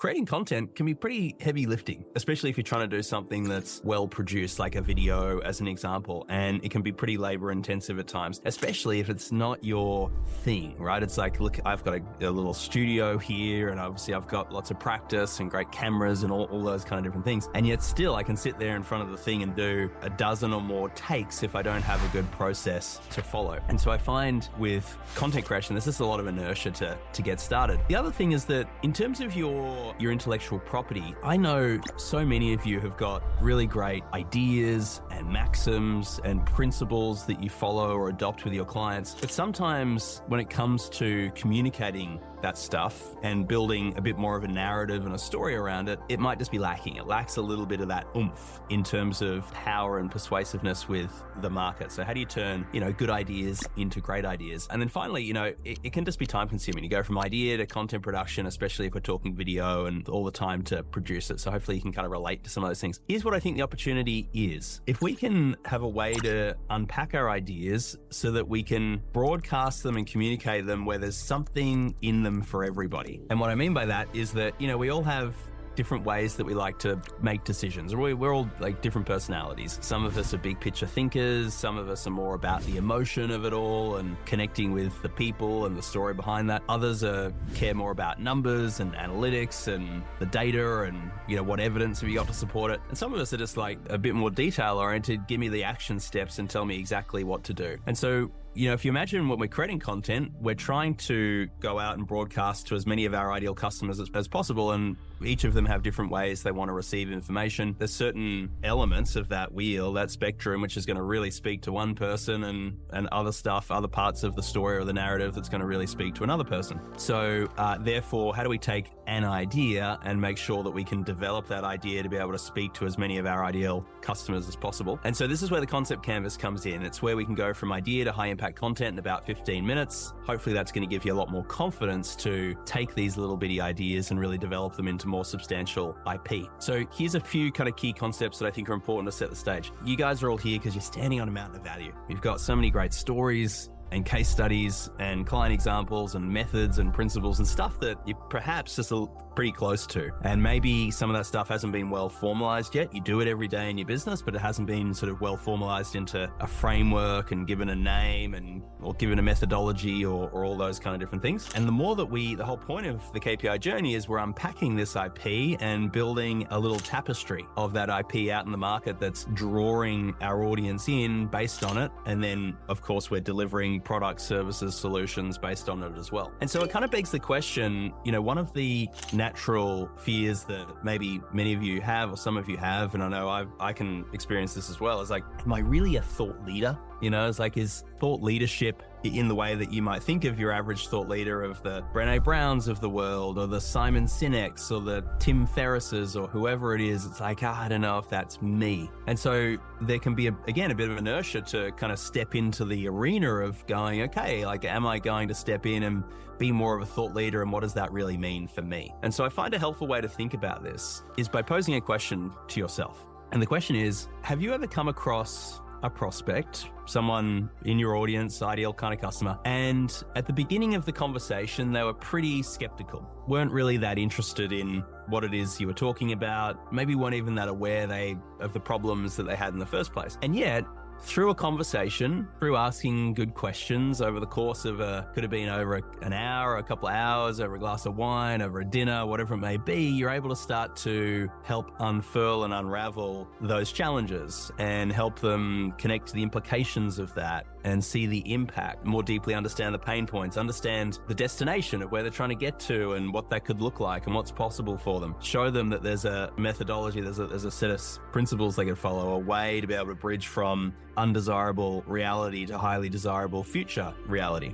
creating content can be pretty heavy lifting, especially if you're trying to do something that's well produced, like a video as an example. And it can be pretty labor intensive at times, especially if it's not your thing, right? It's like, look, I've got a little studio here, and obviously I've got lots of practice and great cameras and all those kind of different things. And yet still I can sit there in front of the thing and do a dozen or more takes if I don't have a good process to follow. And so I find with content creation, there's just a lot of inertia to get started. The other thing is that in terms of your intellectual property, I know so many of you have got really great ideas and maxims and principles that you follow or adopt with your clients. But sometimes when it comes to communicating that stuff and building a bit more of a narrative and a story around it, it might just be lacking. It lacks a little bit of that oomph in terms of power and persuasiveness with the market. So how do you turn, good ideas into great ideas? And then finally, it can just be time consuming. You go from idea to content production, especially if we're talking video, and all the time to produce it. So hopefully you can kind of relate to some of those things. Here's what I think the opportunity is. If we can have a way to unpack our ideas so that we can broadcast them and communicate them where there's something in them for everybody. And what I mean by that is that, we all have different ways that we like to make decisions. We're all like different personalities. Some of us are big picture thinkers. Some of us are more about the emotion of it all and connecting with the people and the story behind that. Others care more about numbers and analytics and the data and, what evidence have you got to support it. And some of us are just like a bit more detail oriented. Give me the action steps and tell me exactly what to do. And so, if you imagine when we're creating content, we're trying to go out and broadcast to as many of our ideal customers as possible. And each of them have different ways they want to receive information. There's certain elements of that wheel, that spectrum, which is going to really speak to one person, and other stuff, other parts of the story or the narrative that's going to really speak to another person. So therefore, how do we take an idea and make sure that we can develop that idea to be able to speak to as many of our ideal customers as possible? And so this is where the concept canvas comes in. It's where we can go from idea to high impact content in about 15 minutes. Hopefully that's going to give you a lot more confidence to take these little bitty ideas and really develop them into more substantial IP. So here's a few kind of key concepts that I think are important to set the stage. You guys are all here because you're standing on a mountain of value. You've got so many great stories and case studies and client examples and methods and principles and stuff that you're perhaps just pretty close to. And maybe some of that stuff hasn't been well formalized yet. You do it every day in your business, but it hasn't been sort of well formalized into a framework and given a name or given a methodology or all those kind of different things. And the more that the whole point of the KPI journey is we're unpacking this IP and building a little tapestry of that IP out in the market that's drawing our audience in based on it. And then of course we're delivering products, services, solutions based on it as well. And so it kind of begs the question, one of the natural fears that maybe many of you have, or some of you have, and I know I can experience this as well, is like, am I really a thought leader? It's like, is thought leadership in the way that you might think of your average thought leader of the Brené Browns of the world, or the Simon Sinek's, or the Tim Ferriss's, or whoever it is? It's like, I don't know if that's me. And so there can be, again, a bit of inertia to kind of step into the arena of going, okay, like, am I going to step in and be more of a thought leader, and what does that really mean for me? And so I find a helpful way to think about this is by posing a question to yourself. And the question is, have you ever come across a prospect, someone in your audience, ideal kind of customer, and at the beginning of the conversation, they were pretty skeptical, weren't really that interested in what it is you were talking about, maybe weren't even that aware of the problems that they had in the first place. And yet, through a conversation, through asking good questions over the course of could have been over an hour, a couple of hours, over a glass of wine, over a dinner, whatever it may be, you're able to start to help unfurl and unravel those challenges and help them connect to the implications of that and see the impact, more deeply understand the pain points, understand the destination of where they're trying to get to and what that could look like and what's possible for them. Show them that there's a methodology, there's a set of principles they can follow, a way to be able to bridge from undesirable reality to highly desirable future reality.